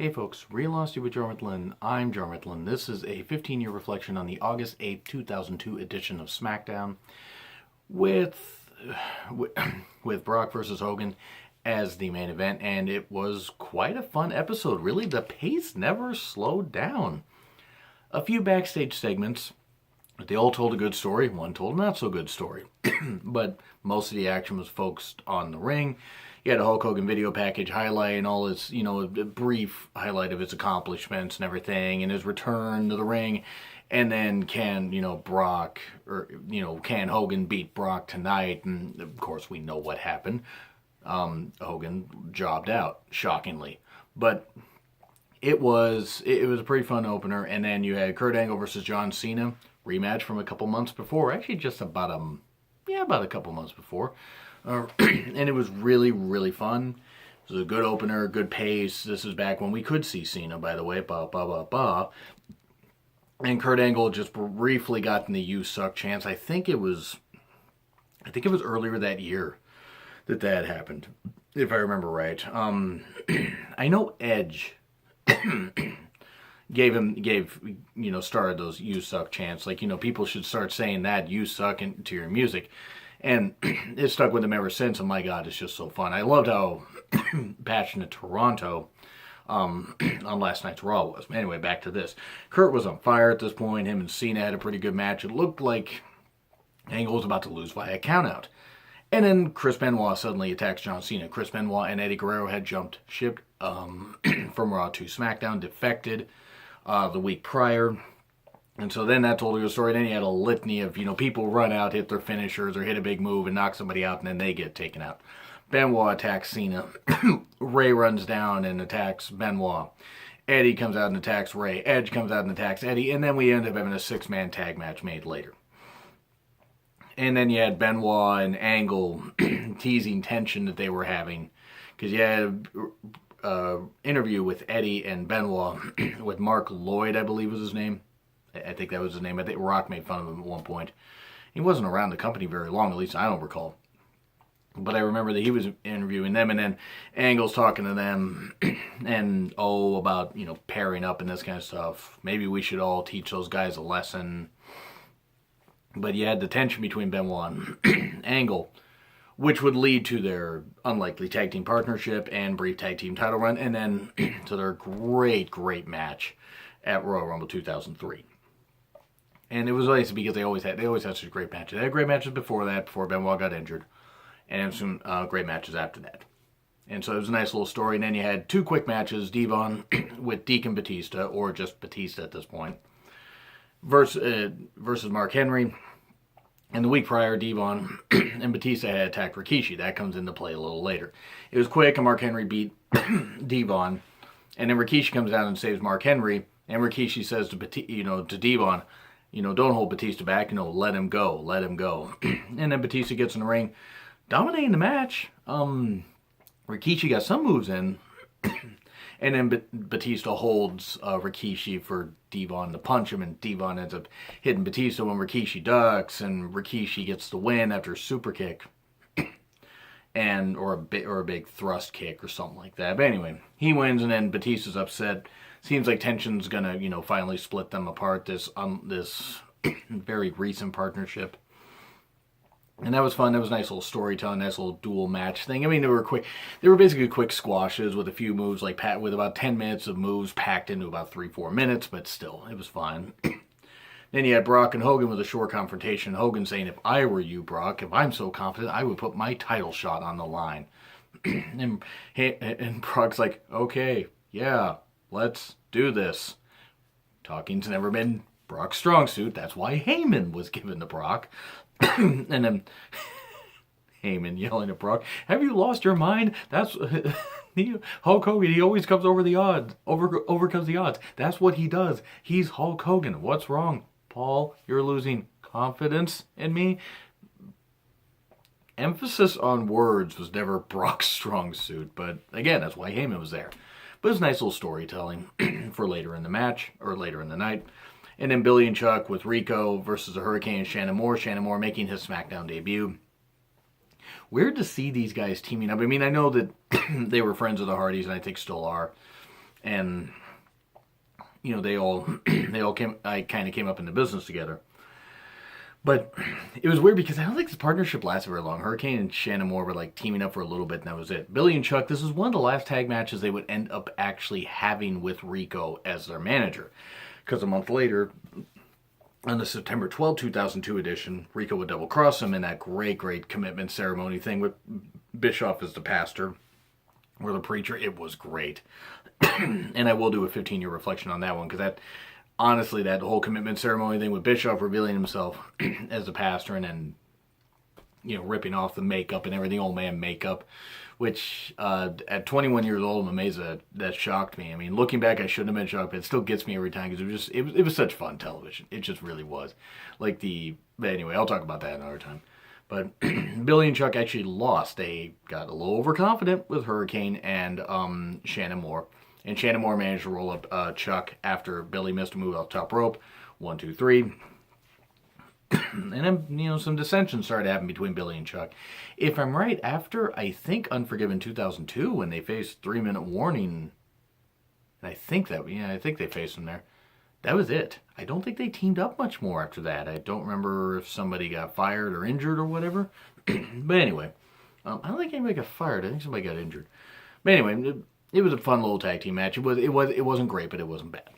Hey folks, Real Honesty with Joe Ritlin. I'm Joe Ritlin. This is a 15-year reflection on the August 8th, 2002 edition of Smackdown with, with Brock versus Hogan as the main event, and it was quite a fun episode. Really, the pace never slowed down. A few backstage segments. They all told a good story, one told a not so good story. But most of the action was focused on the ring. You had a Hulk Hogan video package highlighting all his, a brief highlight of his accomplishments and everything, and his return to the ring. And then can Hogan beat Brock tonight? And of course we know what happened. Hogan jobbed out, shockingly. But it was a pretty fun opener. And then you had Kurt Angle versus John Cena, rematch from a couple months before. Actually, just about a couple months before. And it was really, really fun. It was a good opener, good pace. This is back when we could see Cena, by the way. And Kurt Angle just briefly got in the "You Suck" chance. I think it was earlier that year that happened, if I remember right. I know Edge started those "You Suck" chants. Like, people should start saying that "You Suck" into your music. And it stuck with him ever since, and my God, it's just so fun. I loved how passionate Toronto on last night's Raw was. Anyway, back to this. Kurt was on fire at this point. Him and Cena had a pretty good match. It looked like Angle was about to lose via countout. And then Chris Benoit suddenly attacks John Cena. Chris Benoit and Eddie Guerrero had jumped ship from Raw to SmackDown, defected the week prior. And so then that told you a story. Then you had a litany of, people run out, hit their finishers, or hit a big move and knock somebody out, and then they get taken out. Benoit attacks Cena. Ray runs down and attacks Benoit. Eddie comes out and attacks Ray. Edge comes out and attacks Eddie. And then we end up having a 6-man tag match made later. And then you had Benoit and Angle teasing tension that they were having. Because you had an interview with Eddie and Benoit with Mark Lloyd, I believe was his name. I think that was his name. I think Rock made fun of him at one point. He wasn't around the company very long, at least I don't recall. But I remember that he was interviewing them, and then Angle's talking to them, and about, pairing up and this kind of stuff. Maybe we should all teach those guys a lesson. But you had the tension between Benoit and Angle, which would lead to their unlikely tag team partnership and brief tag team title run, and then to their great, great match at Royal Rumble 2003. And it was nice because they always had such great matches. They had great matches before Benoit got injured. And some great matches after that. And so it was a nice little story. And then you had 2 quick matches, Devon with Deacon Batista, or just Batista at this point, versus Mark Henry. And the week prior, Devon and Batista had attacked Rikishi. That comes into play a little later. It was quick, and Mark Henry beat Devon. And then Rikishi comes out and saves Mark Henry. And Rikishi says to Devon, don't hold Batista back. Let him go. Let him go. And then Batista gets in the ring, dominating the match. Rikishi got some moves in. And then Batista holds Rikishi for Devon to punch him. And Devon ends up hitting Batista when Rikishi ducks. And Rikishi gets the win after a super kick. Or a big thrust kick or something like that. But anyway, he wins, and then Batista's upset. Seems like tension's gonna, finally split them apart. This very recent partnership, and that was fun. That was a nice little storytelling, nice little dual match thing. I mean, they were basically quick squashes with a few moves, with about 10 minutes of moves packed into about 3-4 minutes. But still, it was fun. Then you had Brock and Hogan with a short confrontation. Hogan saying, "If I were you, Brock, if I'm so confident, I would put my title shot on the line." and Brock's like, "Okay, yeah, let's do this." Talking's never been Brock's strong suit. That's why Heyman was given to Brock. And then Heyman yelling at Brock, "Have you lost your mind? That's Hulk Hogan. He always comes over the odds, overcomes the odds. That's what he does. He's Hulk Hogan. What's wrong, Paul? You're losing confidence in me." Emphasis on words was never Brock's strong suit, but again, that's why Heyman was there. But it was nice little storytelling for later in the match, or later in the night. And then Billy and Chuck with Rico versus the Hurricane and Shannon Moore. Shannon Moore making his SmackDown debut. Weird to see these guys teaming up. I mean, I know that they were friends of the Hardys, and I think still are. and they all kind of came up in the business together. But it was weird because I don't think this partnership lasted very long. Hurricane and Shannon Moore were like teaming up for a little bit, and that was it. Billy and Chuck, this is one of the last tag matches they would end up actually having with Rico as their manager. Because a month later, on the September 12, 2002 edition, Rico would double cross him in that great commitment ceremony thing with Bischoff as the pastor or the preacher. It was great. And I will do a 15-year reflection on that one, because honestly, that whole commitment ceremony thing with Bischoff revealing himself as the pastor and then, ripping off the makeup and everything, old man makeup, which at 21 years old, I'm amazed that shocked me. I mean, looking back, I shouldn't have been shocked, but it still gets me every time because it was such fun television. It just really was. But anyway, I'll talk about that another time. But Billy and Chuck actually lost. They got a little overconfident with Hurricane and Shannon Moore. And Shannon Moore managed to roll up Chuck after Billy missed a move off top rope. 1, 2, 3. And then, some dissension started happening between Billy and Chuck. If I'm right, after, I think, Unforgiven 2002, when they faced 3-Minute Warning, and I think they faced them there. That was it. I don't think they teamed up much more after that. I don't remember if somebody got fired or injured or whatever. But anyway, I don't think anybody got fired. I think somebody got injured. But anyway, it was a fun little tag team match. It wasn't great, but it wasn't bad.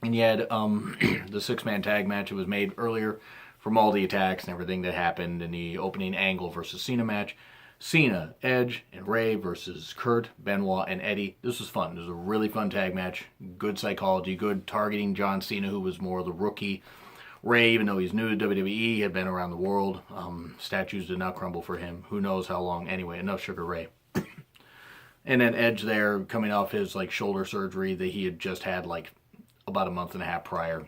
And you had the 6-man tag match. It was made earlier from all the attacks and everything that happened in the opening Angle versus Cena match. Cena, Edge, and Ray versus Kurt, Benoit, and Eddie. This was fun. This was a really fun tag match. Good psychology, good targeting John Cena, who was more the rookie. Ray, even though he's new to WWE, had been around the world. Statues did not crumble for him. Who knows how long. Anyway, enough Sugar Ray. And then Edge there, coming off his shoulder surgery that he had just had about a month and a half prior.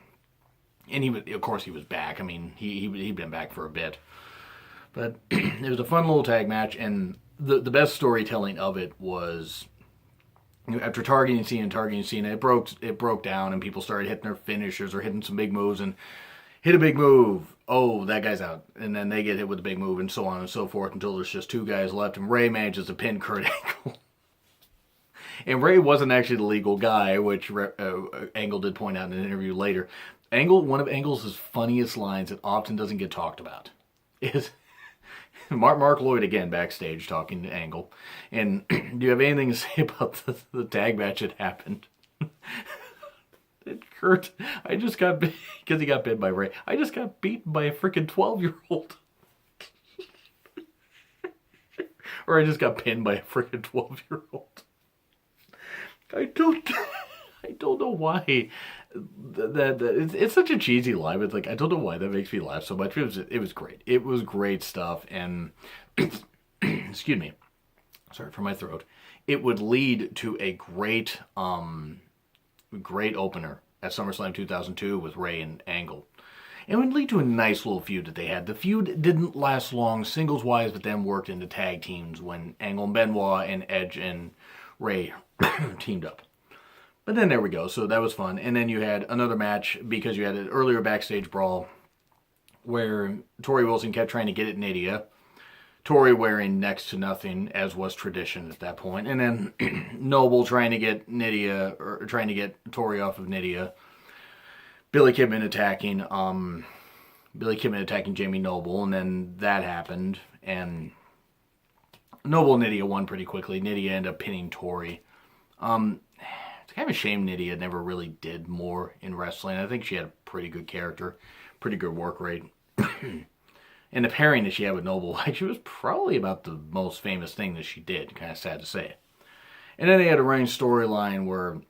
And he was back. I mean, he'd been back for a bit. But it was a fun little tag match, and the best storytelling of it was, after targeting Cena, it broke down, and people started hitting their finishers or hitting some big moves, and hit a big move. Oh, that guy's out. And then they get hit with a big move, and so on and so forth, until there's just 2 guys left, and Ray manages to pin Kurt Angle. And Ray wasn't actually the legal guy, which Angle did point out in an interview later. One of Angle's funniest lines that often doesn't get talked about is Mark Lloyd again backstage talking to Angle. And do you have anything to say about the tag match that happened? Kurt, I just got beat because he got bit by Ray. I just got beaten by a freaking 12-year-old. Or I just got pinned by a freaking 12-year-old. I don't know why it's such a cheesy line. It's I don't know why that makes me laugh so much. It was great. It was great stuff, and excuse me, sorry for my throat. It would lead to a great opener at SummerSlam 2002 with Ray and Angle. It would lead to a nice little feud that they had. The feud didn't last long singles-wise, but then worked into tag teams when Angle and Benoit and Edge and Ray teamed up. But then there we go. So that was fun. And then you had another match because you had an earlier Backstage Brawl where Torrie Wilson kept trying to get at Nydia. Torrie wearing next to nothing, as was tradition at that point. And then Noble trying to get Torrie off of Nydia. Billy Kidman attacking Jamie Noble, and then that happened, and Noble and Nydia won pretty quickly. Nydia ended up pinning Torrie. It's kind of a shame Nydia never really did more in wrestling. I think she had a pretty good character, pretty good work rate. And the pairing that she had with Noble actually was probably about the most famous thing that she did. Kind of sad to say. And then they had a running storyline where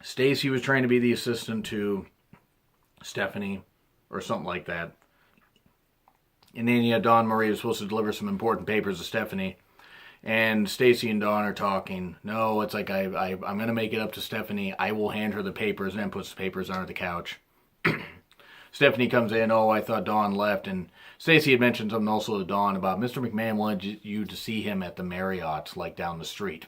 Stacy was trying to be the assistant to Stephanie or something like that. And then Dawn Marie was supposed to deliver some important papers to Stephanie. And Stacy and Dawn are talking. No, it's I'm going to make it up to Stephanie. I will hand her the papers, and then puts the papers under the couch. Stephanie comes in. Oh, I thought Dawn left. And Stacy had mentioned something also to Dawn about Mr. McMahon wanted you to see him at the Marriott, down the street.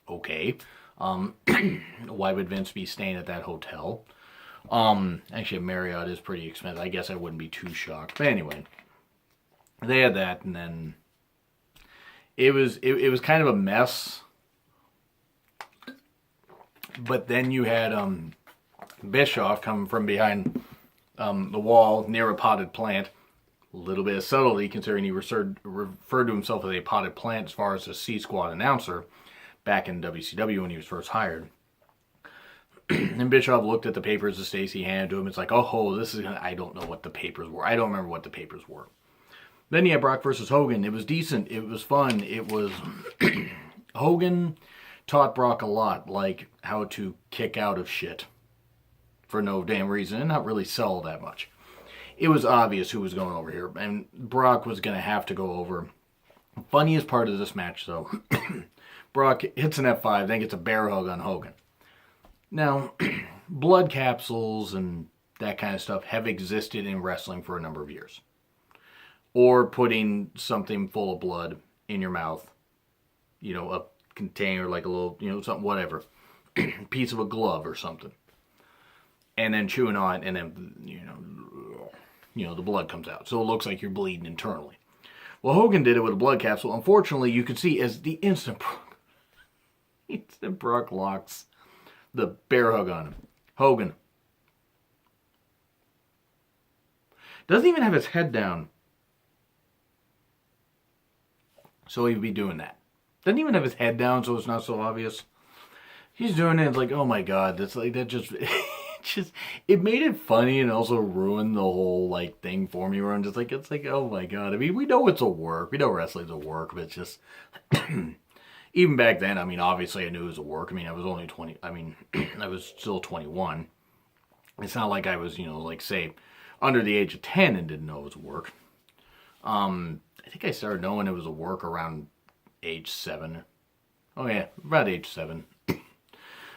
Okay. Why would Vince be staying at that hotel? Actually, Marriott is pretty expensive. I guess I wouldn't be too shocked. But anyway, they had that, and then it was kind of a mess. But then you had Bischoff coming from behind the wall near a potted plant. A little bit of subtlety, considering he referred to himself as a potted plant as far as a C-Squad announcer back in WCW when he was first hired. And Bischoff looked at the papers that Stacey handed to him. It's like, oh, this is gonna... I don't know what the papers were. I don't remember what the papers were. Then you had Brock versus Hogan. It was decent. It was fun. It was... Hogan taught Brock a lot, like how to kick out of shit for no damn reason and not really sell that much. It was obvious who was going over here, and Brock was going to have to go over. Funniest part of this match, though, Brock hits an F5, then gets a bear hug on Hogan. Now, blood capsules and that kind of stuff have existed in wrestling for a number of years. Or putting something full of blood in your mouth, you know, a container, like a little, you know, something, whatever, piece of a glove or something. And then chewing on it, and then, you know, the blood comes out. So it looks like you're bleeding internally. Well, Hogan did it with a blood capsule. Unfortunately, you could see as the instant Brock locks the bear hug on him. Hogan doesn't even have his head down. So he'd be doing that. Doesn't even have his head down, so it's not so obvious. He's doing it, it's like, oh my god, that's like, that just... it made it funny and also ruined the whole like thing for me where I'm just like, it's like, oh my god. I mean, we know it's a work. We know wrestling's a work, but it's just even back then, I mean, obviously I knew it was a work. I mean, I was only 20. I mean, I was still 21. It's not like I was, you know, like say under the age of 10 and didn't know it was a work. I think I started knowing it was a work around age 7. Oh yeah, about age 7.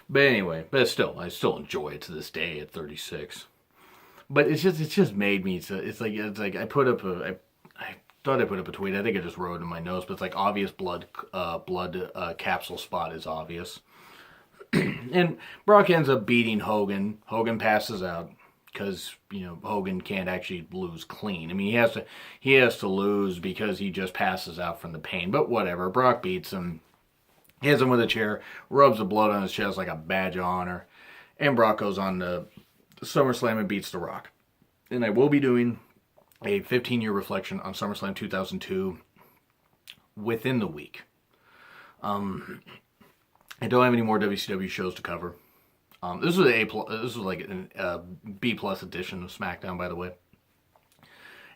But anyway, I still enjoy it to this day at 36. But it's just made me. It's like I put up I thought I put up a tweet. I think I just wrote it in my notes. But it's like obvious blood capsule spot is obvious. And Brock ends up beating Hogan. Hogan passes out because you know Hogan can't actually lose clean. I mean he has to lose because he just passes out from the pain. But whatever. Brock beats him. Hits him with a chair, rubs the blood on his chest like a badge of honor, and Brock goes on to SummerSlam and beats The Rock. And I will be doing a 15-year reflection on SummerSlam 2002 within the week. I don't have any more WCW shows to cover. This was like a B+ edition of Smackdown, by the way.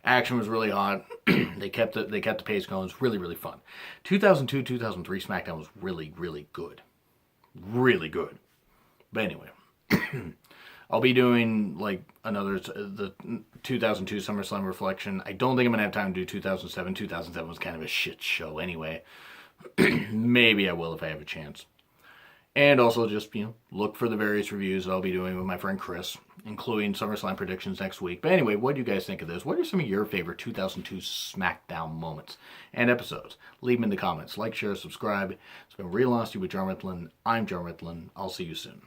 Action was really hot. They kept the pace going. It was really, really fun. 2002, 2003 SmackDown was really, really good. Really good. But anyway, I'll be doing like the 2002 SummerSlam reflection. I don't think I'm going to have time to do 2007. 2007 was kind of a shit show anyway. Maybe I will if I have a chance. And also just, you know, look for the various reviews that I'll be doing with my friend Chris, including SummerSlam predictions next week. But anyway, what do you guys think of this? What are some of your favorite 2002 SmackDown moments and episodes? Leave them in the comments. Like, share, subscribe. It's been Real Honesty with John Ritlin. I'm John Ritlin. I'll see you soon.